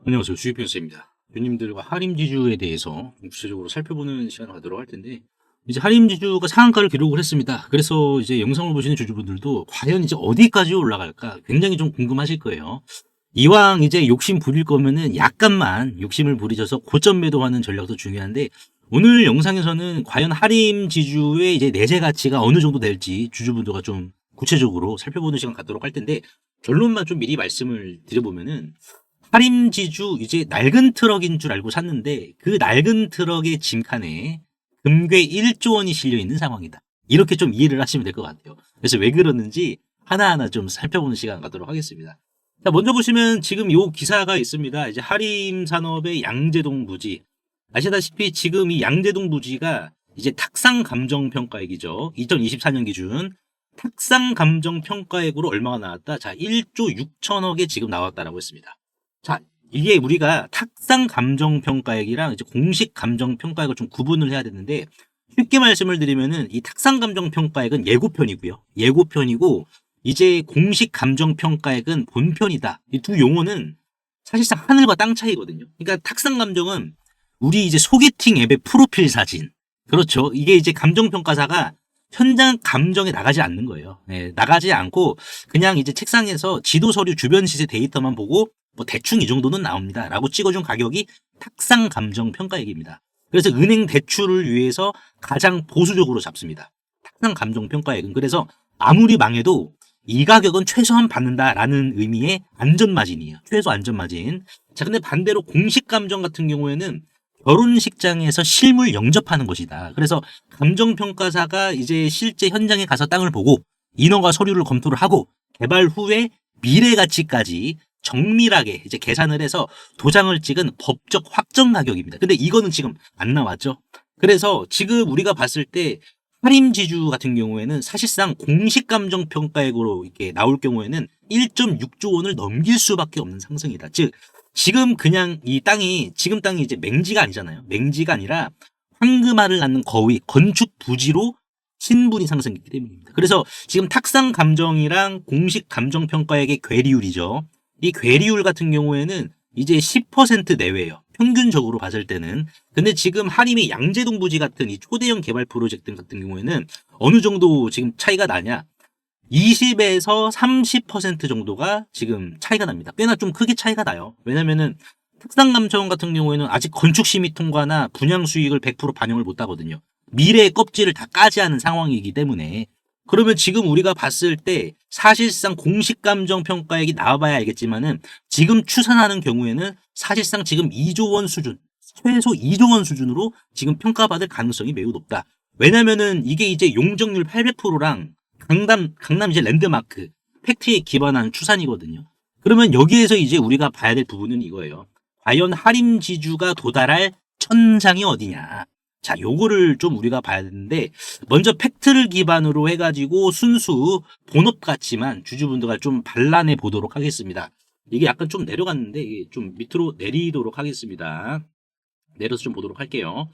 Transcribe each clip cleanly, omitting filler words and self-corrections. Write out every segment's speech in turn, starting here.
안녕하세요. 주식표현수입니다. 주님들과 할인지주에 대해서 구체적으로 살펴보는 시간을 갖도록 할 텐데, 이제 할인지주가 상한가를 기록을 했습니다. 그래서 이제 영상을 보시는 주주분들도 과연 이제 어디까지 올라갈까 굉장히 좀 궁금하실 거예요. 이왕 이제 욕심 부릴 거면은 약간만 욕심을 부리셔서 고점 매도하는 전략도 중요한데, 오늘 영상에서는 과연 할인지주의 이제 내재 가치가 어느 정도 될지 주주분들과 좀 구체적으로 살펴보는 시간 갖도록 할 텐데, 결론만 좀 미리 말씀을 드려보면은, 하림지주 이제 낡은 트럭인 줄 알고 샀는데 그 낡은 트럭의 짐칸에 금괴 1조 원이 실려 있는 상황이다. 이렇게 좀 이해를 하시면 될 것 같아요. 그래서 왜 그러는지 하나하나 좀 살펴보는 시간 갖도록 하겠습니다. 자, 먼저 보시면 지금 요 기사가 있습니다. 이제 하림산업의 양재동 부지. 아시다시피 지금 이 양재동 부지가 이제 탁상 감정 평가액이죠. 2024년 기준 탁상 감정 평가액으로 얼마가 나왔다? 자, 1조 6천억에 지금 나왔다라고 했습니다. 자, 이게 우리가 탁상 감정 평가액이랑 이제 공식 감정 평가액을 좀 구분을 해야 되는데, 쉽게 말씀을 드리면은 이 탁상 감정 평가액은 예고편이고요. 예고편이고 이제 공식 감정 평가액은 본편이다. 이 두 용어는 사실상 하늘과 땅 차이거든요. 그러니까 탁상 감정은 우리 이제 소개팅 앱의 프로필 사진. 그렇죠. 이게 이제 감정 평가사가 현장 감정에 나가지 않는 거예요. 네, 나가지 않고 그냥 이제 책상에서 지도 서류 주변 시세 데이터만 보고 뭐 대충 이 정도는 나옵니다 라고 찍어준 가격이 탁상 감정 평가액입니다. 그래서 은행 대출을 위해서 가장 보수적으로 잡습니다. 탁상 감정 평가액은. 그래서 아무리 망해도 이 가격은 최소한 받는다라는 의미의 안전마진이에요. 최소 안전마진. 자, 근데 반대로 공식 감정 같은 경우에는 결혼식장에서 실물 영접하는 것이다. 그래서 감정평가사가 이제 실제 현장에 가서 땅을 보고 인허가 서류를 검토를 하고 개발 후에 미래 가치까지 정밀하게 이제 계산을 해서 도장을 찍은 법적 확정 가격입니다. 근데 이거는 지금 안 나왔죠. 그래서 지금 우리가 봤을 때 할인지주 같은 경우에는 사실상 공식 감정 평가액으로 이렇게 나올 경우에는 1.6조 원을 넘길 수밖에 없는 상승이다. 즉 지금 그냥 이 땅이 지금 땅이 이제 맹지가 아니잖아요. 맹지가 아니라 황금알을 낳는 거위 건축 부지로 신분이 상승했기 때문입니다. 그래서 지금 탁상 감정이랑 공식 감정 평가액의 괴리율이죠. 이 괴리율 같은 경우에는 이제 10% 내외예요. 평균적으로 봤을 때는. 근데 지금 하림의 양재동 부지 같은 이 초대형 개발 프로젝트 같은 경우에는 어느 정도 지금 차이가 나냐? 20에서 30% 정도가 지금 차이가 납니다. 꽤나 좀 크게 차이가 나요. 왜냐면은 특상감정 같은 경우에는 아직 건축 심의 통과나 분양 수익을 100% 반영을 못 하거든요. 미래의 껍질을 다 까지 하는 상황이기 때문에. 그러면 지금 우리가 봤을 때 사실상 공식 감정 평가액이 나와봐야 알겠지만은 지금 추산하는 경우에는 사실상 지금 2조 원 수준, 최소 2조 원 수준으로 지금 평가받을 가능성이 매우 높다. 왜냐면은 이게 이제 용적률 800%랑 강남 이제 랜드마크 팩트에 기반한 추산이거든요. 그러면 여기에서 이제 우리가 봐야 될 부분은 이거예요. 과연 할인지주가 도달할 천장이 어디냐? 자, 요거를 좀 우리가 봐야 되는데, 먼저 팩트를 기반으로 해가지고 순수 본업 같지만 주주분들과 좀 반란해 보도록 하겠습니다. 이게 약간 좀 내려갔는데, 이게 좀 밑으로 내리도록 하겠습니다. 내려서 좀 보도록 할게요.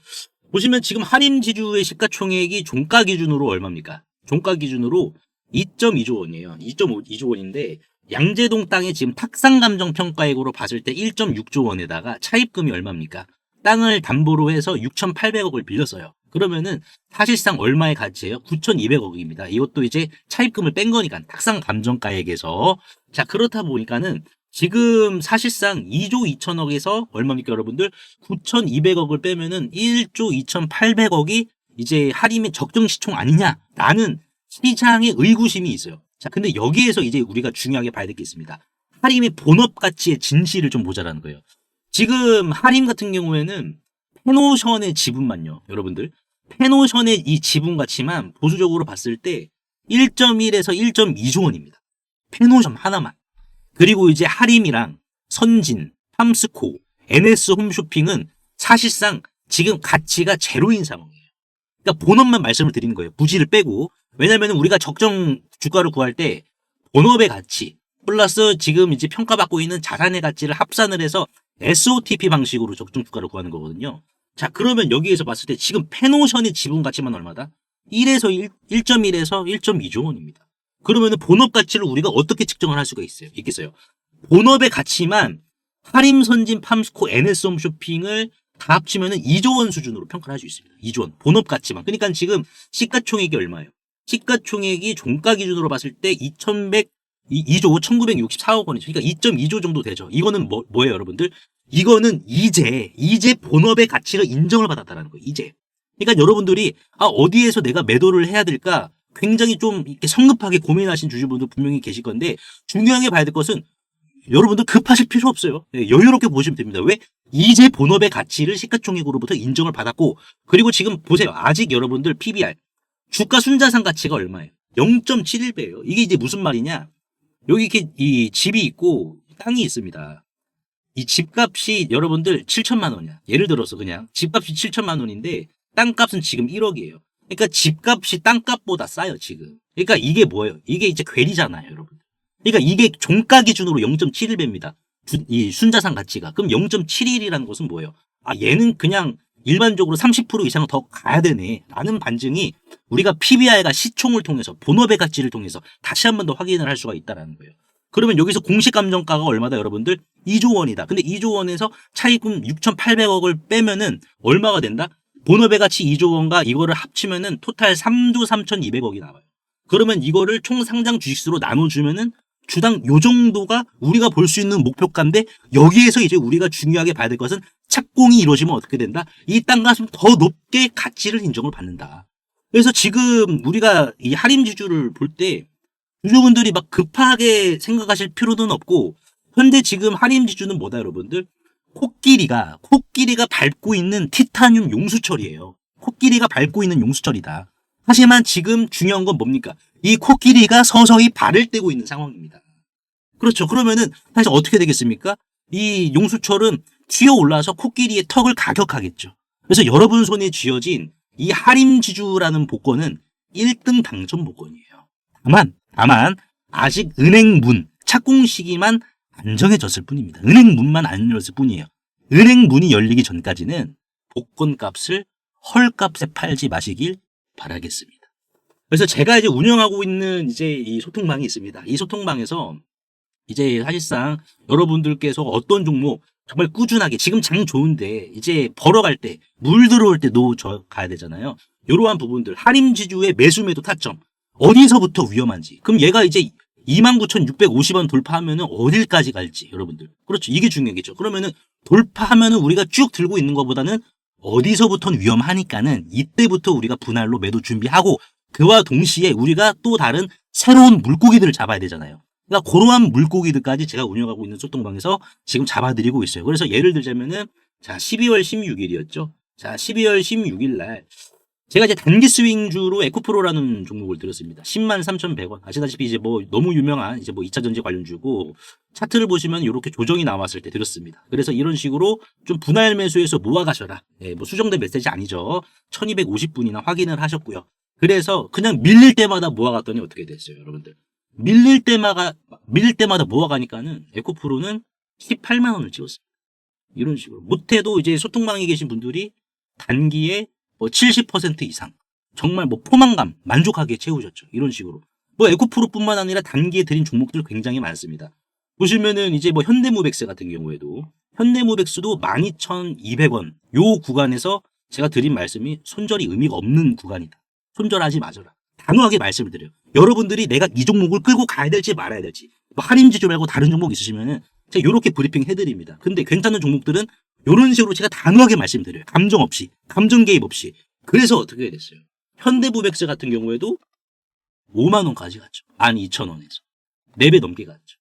보시면 지금 할인지주의 시가총액이 종가 기준으로 얼마입니까? 종가 기준으로 2.2조 원이에요. 2.2조 원인데, 양재동 땅에 지금 탁상감정 평가액으로 봤을 때 1.6조 원에다가 차입금이 얼마입니까? 땅을 담보로 해서 6,800억을 빌렸어요. 그러면은 사실상 얼마의 가치예요? 9,200억입니다. 이것도 이제 차입금을 뺀 거니까 탁상 감정가액에서. 자, 그렇다 보니까는 지금 사실상 2조 2천억에서 얼마입니까, 여러분들? 9,200억을 빼면은 1조 2,800억이 이제 할인의 적정 시총 아니냐라는 시장의 의구심이 있어요. 자, 근데 여기에서 이제 우리가 중요하게 봐야 될 게 있습니다. 할인의 본업 가치의 진실을 좀 보자라는 거예요. 지금 할인 같은 경우에는 페노션의 지분만요, 여러분들. 페노션의 이 지분 가치만 보수적으로 봤을 때 1.1에서 1.2조 원입니다. 페노션 하나만. 그리고 이제 하림이랑 선진, 팜스코, NS 홈쇼핑은 사실상 지금 가치가 제로인 상황이에요. 그러니까 본업만 말씀을 드리는 거예요. 부지를 빼고. 왜냐면 우리가 적정 주가를 구할 때 본업의 가치 플러스 지금 이제 평가받고 있는 자산의 가치를 합산을 해서 SOTP 방식으로 적정 주가를 구하는 거거든요. 자, 그러면 여기에서 봤을 때 지금 페노션의 지분 가치만 얼마다? 1에서 1.1에서 1.2조 원입니다. 그러면 본업 가치를 우리가 어떻게 측정을 할 수가 있겠어요? 본업의 가치만 하림선진, 팜스코, NS홈쇼핑을 다 합치면은 2조 원 수준으로 평가를 할 수 있습니다. 2조 원. 본업 가치만. 그러니까 지금 시가총액이 얼마예요? 시가총액이 종가 기준으로 봤을 때 2조 1964억 원이죠. 그러니까 2.2조 정도 되죠. 이거는 뭐예요, 여러분들? 이거는 이제 본업의 가치를 인정을 받았다는 거예요. 이제. 그러니까 여러분들이 어디에서 내가 매도를 해야 될까 굉장히 좀 이렇게 성급하게 고민하신 주주분들 분명히 계실 건데 중요하게 봐야 될 것은 여러분들 급하실 필요 없어요. 여유롭게 보시면 됩니다. 왜? 이제 본업의 가치를 시가총액으로부터 인정을 받았고 그리고 지금 보세요. 아직 여러분들 PBR 주가 순자산 가치가 얼마예요? 0.71배예요. 이게 이제 무슨 말이냐? 여기 이렇게 이 집이 있고 땅이 있습니다. 이 집값이 여러분들 7천만 원이야. 예를 들어서 그냥 집값이 7천만 원인데 땅값은 지금 1억이에요. 그러니까 집값이 땅값보다 싸요, 지금. 그러니까 이게 뭐예요? 이게 이제 괴리잖아요, 여러분. 그러니까 이게 종가 기준으로 0.71배입니다. 이 순자산 가치가. 그럼 0.71이라는 것은 뭐예요? 얘는 그냥 일반적으로 30% 이상 더 가야 되네. 라는 반증이 우리가 PBR과 시총을 통해서 본업의 가치를 통해서 다시 한 번 더 확인을 할 수가 있다는 거예요. 그러면 여기서 공시 감정가가 얼마다 여러분들? 2조 원이다. 근데 2조 원에서 차입금 6,800억을 빼면은 얼마가 된다? 본업의 가치 2조 원과 이거를 합치면은 토탈 3조 3,200억이 나와요. 그러면 이거를 총 상장 주식수로 나눠주면은 주당 요 정도가 우리가 볼 수 있는 목표가인데 여기에서 이제 우리가 중요하게 봐야 될 것은 착공이 이루어지면 어떻게 된다? 이 땅값은 더 높게 가치를 인정을 받는다. 그래서 지금 우리가 이 할인지주를 볼 때 주주분들이 막 급하게 생각하실 필요는 없고 현재 지금 할인지주는 뭐다 여러분들? 코끼리가 밟고 있는 티타늄 용수철이에요. 코끼리가 밟고 있는 용수철이다. 하지만 지금 중요한 건 뭡니까? 이 코끼리가 서서히 발을 떼고 있는 상황입니다. 그렇죠. 그러면은 사실 어떻게 되겠습니까? 이 용수철은 튀어 올라서 코끼리의 턱을 가격하겠죠. 그래서 여러분 손에 쥐어진 이 할인지주라는 복권은 1등 당첨 복권이에요. 다만 아직 은행문 착공 시기만 안 정해졌을 뿐입니다. 은행문만 안 열렸을 뿐이에요. 은행문이 열리기 전까지는 복권값을 헐값에 팔지 마시길 바라겠습니다. 그래서 제가 이제 운영하고 있는 이제 이 소통방이 있습니다. 이 소통방에서 이제 사실상 여러분들께서 어떤 종목 정말 꾸준하게 지금 장 좋은데 이제 벌어갈 때 물 들어올 때 놓쳐 가야 되잖아요. 이러한 부분들 할인지주의 매수매도 타점 어디서부터 위험한지 그럼 얘가 이제 29,650원 돌파하면은 어딜까지 갈지 여러분들 그렇죠. 이게 중요하겠죠. 그러면은 돌파하면은 우리가 쭉 들고 있는 것보다는 어디서부터는 위험하니까는 이때부터 우리가 분할로 매도 준비하고 그와 동시에 우리가 또 다른 새로운 물고기들을 잡아야 되잖아요. 그러니까 그러한 물고기들까지 제가 운영하고 있는 소통방에서 지금 잡아드리고 있어요. 그래서 예를 들자면은 자 12월 16일이었죠. 자 12월 16일 날 제가 이제 단기 스윙주로 에코프로라는 종목을 들었습니다. 103,100원. 아시다시피 이제 뭐 너무 유명한 이제 뭐 2차 전지 관련주고 차트를 보시면 이렇게 조정이 나왔을 때 들었습니다. 그래서 이런 식으로 좀 분할 매수해서 모아가셔라. 뭐 수정된 메시지 아니죠. 1250분이나 확인을 하셨고요. 그래서 그냥 밀릴 때마다 모아갔더니 어떻게 됐어요, 여러분들? 밀릴 때마다 모아가니까는 에코프로는 18만 원을 찍었습니다. 이런 식으로. 못해도 이제 소통방에 계신 분들이 단기에 뭐 70% 이상 정말 뭐 포만감 만족하게 채우셨죠. 이런 식으로. 뭐 에코프로뿐만 아니라 단기에 들인 종목들 굉장히 많습니다. 보시면은 이제 뭐 현대모백스 같은 경우에도 현대모백스도 12,200원 요 구간에서 제가 드린 말씀이 손절이 의미가 없는 구간이다. 손절하지 마셔라. 단호하게 말씀을 드려요. 여러분들이 내가 이 종목을 끌고 가야 될지 말아야 될지 뭐 할인지주 말고 다른 종목 있으시면은 제가 이렇게 브리핑 해드립니다. 근데 괜찮은 종목들은 이런 식으로 제가 단호하게 말씀드려요. 감정 없이, 감정 개입 없이. 그래서 어떻게 됐어요? 현대모백스 같은 경우에도 5만 원까지 갔죠. 12,000원에서. 4배 넘게 갔죠.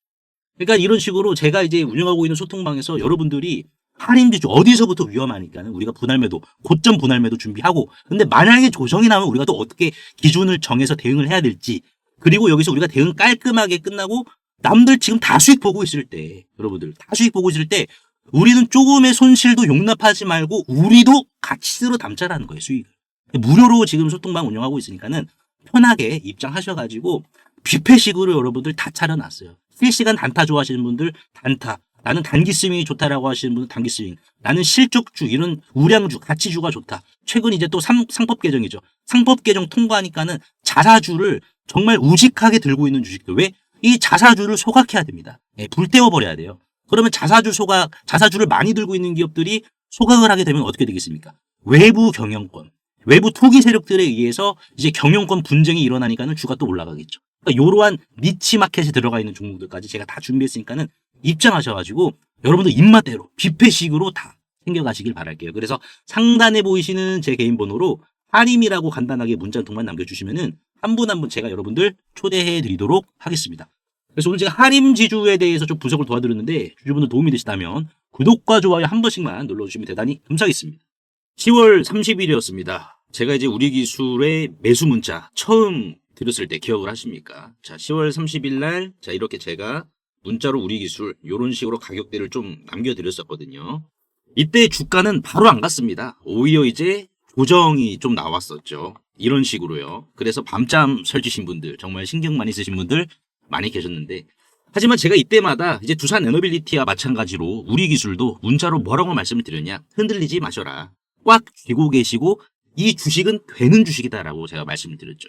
그러니까 이런 식으로 제가 이제 운영하고 있는 소통방에서 여러분들이 할인지주 어디서부터 위험하니까는 우리가 분할매도, 고점 분할매도 준비하고 근데 만약에 조정이 나면 우리가 또 어떻게 기준을 정해서 대응을 해야 될지 그리고 여기서 우리가 대응 깔끔하게 끝나고 남들 지금 다 수익 보고 있을 때 여러분들 다 수익 보고 있을 때 우리는 조금의 손실도 용납하지 말고 우리도 같이 들어 담자라는 거예요. 수익을. 무료로 지금 소통방 운영하고 있으니까는 편하게 입장하셔가지고 뷔페식으로 여러분들 다 차려놨어요. 실시간 단타 좋아하시는 분들 단타 나는 단기 스윙이 좋다라고 하시는 분은 단기 스윙 나는 실적주 이런 우량주 가치주가 좋다. 최근 이제 또 상법 개정이죠. 상법 개정 통과하니까는 자사주를 정말 우직하게 들고 있는 주식들 왜? 이 자사주를 소각해야 됩니다. 불태워버려야 돼요. 그러면 자사주를 많이 들고 있는 기업들이 소각을 하게 되면 어떻게 되겠습니까? 외부 경영권, 외부 투기 세력들에 의해서 이제 경영권 분쟁이 일어나니까는 주가 또 올라가겠죠. 그러니까 이러한 니치 마켓에 들어가 있는 종목들까지 제가 다 준비했으니까는 입장하셔가지고 여러분들 입맛대로 뷔페식으로 다 챙겨가시길 바랄게요. 그래서 상단에 보이시는 제 개인 번호로 하림이라고 간단하게 문자 한 통만 남겨주시면은 한 분 한 분 제가 여러분들 초대해 드리도록 하겠습니다. 그래서 오늘 제가 하림 지주에 대해서 좀 분석을 도와드렸는데 주주분들 도움이 되시다면 구독과 좋아요 한 번씩만 눌러주시면 대단히 감사하겠습니다. 10월 30일이었습니다. 제가 이제 우리 기술의 매수 문자 처음 드렸을 때 기억을 하십니까? 자, 10월 30일 날, 자, 이렇게 제가 문자로 우리 기술, 요런 식으로 가격대를 좀 남겨드렸었거든요. 이때 주가는 바로 안 갔습니다. 오히려 이제 조정이 좀 나왔었죠. 이런 식으로요. 그래서 밤잠 설치신 분들, 정말 신경 많이 쓰신 분들 많이 계셨는데, 하지만 제가 이때마다 이제 두산 에너빌리티와 마찬가지로 우리 기술도 문자로 뭐라고 말씀을 드렸냐? 흔들리지 마셔라. 꽉 쥐고 계시고 이 주식은 되는 주식이다라고 제가 말씀을 드렸죠.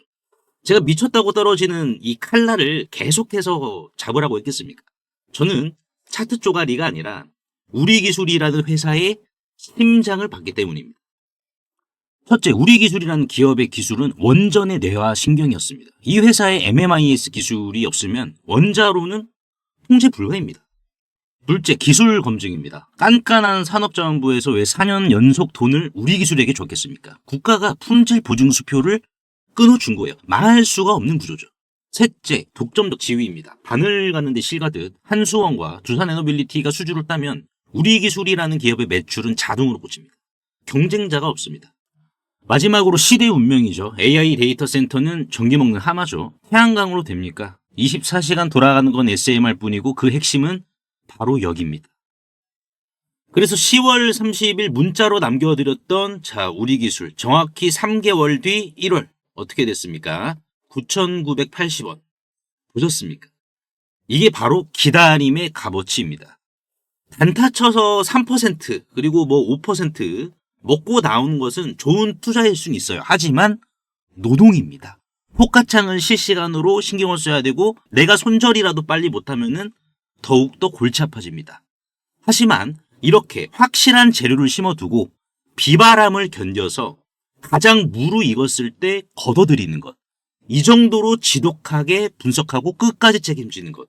제가 미쳤다고 떨어지는 이 칼날을 계속해서 잡으라고 했겠습니까? 저는 차트 쪼가리가 아니라 우리 기술이라는 회사의 심장을 받기 때문입니다. 첫째, 우리 기술이라는 기업의 기술은 원전의 뇌와 신경이었습니다. 이 회사의 MMIS 기술이 없으면 원자로는 통제 불가입니다. 둘째, 기술 검증입니다. 깐깐한 산업자원부에서 왜 4년 연속 돈을 우리 기술에게 줬겠습니까? 국가가 품질 보증 수표를 끊어준 거예요. 말할 수가 없는 구조죠. 셋째, 독점적 지위입니다. 바늘 갔는데 실 가듯 한수원과 두산에너빌리티가 수주를 따면 우리 기술이라는 기업의 매출은 자동으로 꽂힙니다. 경쟁자가 없습니다. 마지막으로 시대의 운명이죠. AI 데이터 센터는 전기 먹는 하마죠. 태양광으로 됩니까? 24시간 돌아가는 건 SMR 뿐이고 그 핵심은 바로 여기입니다. 그래서 10월 30일 문자로 남겨드렸던 자 우리 기술 정확히 3개월 뒤 1월 어떻게 됐습니까? 9,980원. 보셨습니까? 이게 바로 기다림의 값어치입니다. 단타 쳐서 3% 그리고 뭐 5% 먹고 나오는 것은 좋은 투자일 수는 있어요. 하지만 노동입니다. 호가창을 실시간으로 신경을 써야 되고 내가 손절이라도 빨리 못하면은 더욱더 골치 아파집니다. 하지만 이렇게 확실한 재료를 심어두고 비바람을 견뎌서 가장 무르익었을 때 걷어들이는 것. 이 정도로 지독하게 분석하고 끝까지 책임지는 것.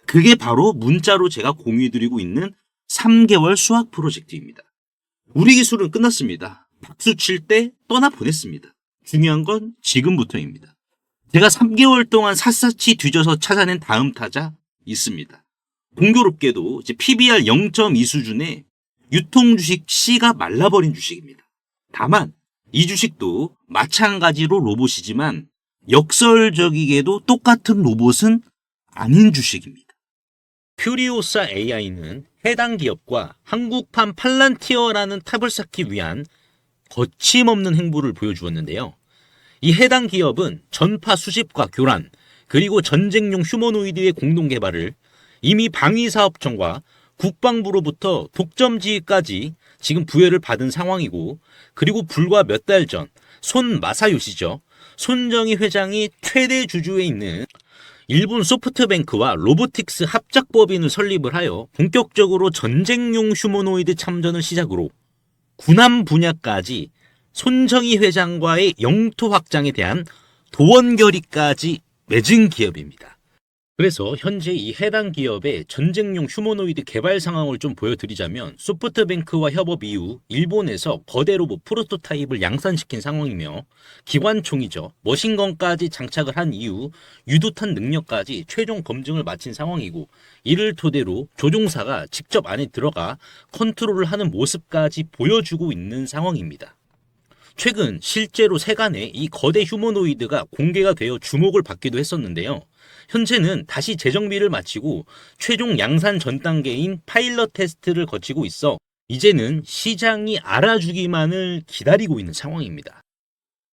그게 바로 문자로 제가 공유해드리고 있는 3개월 수학 프로젝트입니다. 우리 기술은 끝났습니다. 박수 칠 때 떠나보냈습니다. 중요한 건 지금부터입니다. 제가 3개월 동안 샅샅이 뒤져서 찾아낸 다음 타자 있습니다. 공교롭게도 이제 PBR 0.2 수준의 유통주식 C가 말라버린 주식입니다. 다만 이 주식도 마찬가지로 로봇이지만 역설적이게도 똑같은 로봇은 아닌 주식입니다. 퓨리오사 AI는 해당 기업과 한국판 팔란티어라는 탑을 쌓기 위한 거침없는 행보를 보여주었는데요. 이 해당 기업은 전파 수집과 교란 그리고 전쟁용 휴머노이드의 공동 개발을 이미 방위사업청과 국방부로부터 독점지위까지 지금 부여를 받은 상황이고 그리고 불과 몇 달 전 손 마사요시죠. 손정희 회장이 최대 주주에 있는 일본 소프트뱅크와 로보틱스 합작법인을 설립을 하여 본격적으로 전쟁용 휴머노이드 참전을 시작으로 군함 분야까지 손정희 회장과의 영토 확장에 대한 도원 결의까지 맺은 기업입니다. 그래서 현재 이 해당 기업의 전쟁용 휴머노이드 개발 상황을 좀 보여드리자면 소프트뱅크와 협업 이후 일본에서 거대 로봇 프로토타입을 양산시킨 상황이며 기관총이죠. 머신건까지 장착을 한 이후 유도탄 능력까지 최종 검증을 마친 상황이고 이를 토대로 조종사가 직접 안에 들어가 컨트롤을 하는 모습까지 보여주고 있는 상황입니다. 최근 실제로 세간에 이 거대 휴머노이드가 공개가 되어 주목을 받기도 했었는데요. 현재는 다시 재정비를 마치고 최종 양산 전 단계인 파일럿 테스트를 거치고 있어 이제는 시장이 알아주기만을 기다리고 있는 상황입니다.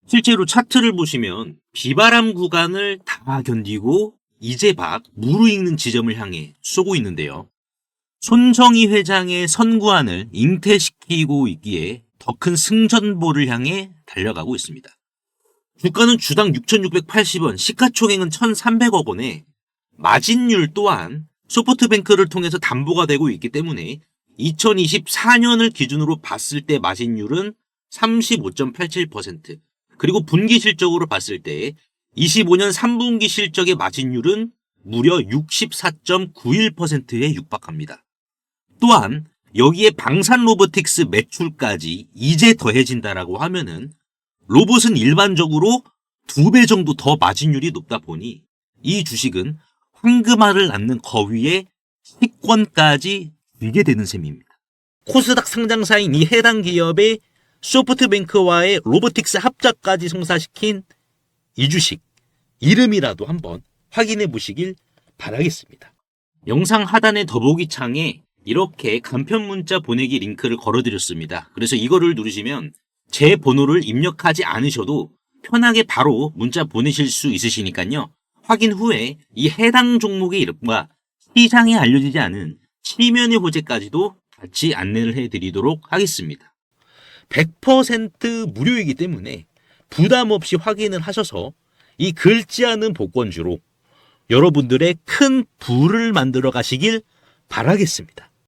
실제로 차트를 보시면 비바람 구간을 다 견디고 이제 막 무르익는 지점을 향해 쏘고 있는데요. 손정희 회장의 선구안을 잉태시키고 있기에 더 큰 승전보를 향해 달려가고 있습니다. 주가는 주당 6,680원, 시가총액은 1,300억 원에 마진율 또한 소프트뱅크를 통해서 담보가 되고 있기 때문에 2024년을 기준으로 봤을 때 마진율은 35.87%, 그리고 분기 실적으로 봤을 때 25년 3분기 실적의 마진율은 무려 64.91%에 육박합니다. 또한 여기에 방산 로보틱스 매출까지 이제 더해진다라고 하면은 로봇은 일반적으로 2배 정도 더 마진율이 높다 보니 이 주식은 황금알을 낳는 거위에 식권까지 쥐게 되는 셈입니다. 코스닥 상장사인 이 해당 기업의 소프트뱅크와의 로보틱스 합작까지 성사시킨 이 주식 이름이라도 한번 확인해 보시길 바라겠습니다. 영상 하단의 더보기 창에 이렇게 간편 문자 보내기 링크를 걸어드렸습니다. 그래서 이거를 누르시면 제 번호를 입력하지 않으셔도 편하게 바로 문자 보내실 수 있으시니까요. 확인 후에 이 해당 종목의 이름과 시장에 알려지지 않은 치면의 호재까지도 같이 안내를 해드리도록 하겠습니다. 100% 무료이기 때문에 부담 없이 확인을 하셔서 이 긁지 않은 복권주로 여러분들의 큰 부를 만들어 가시길 바라겠습니다.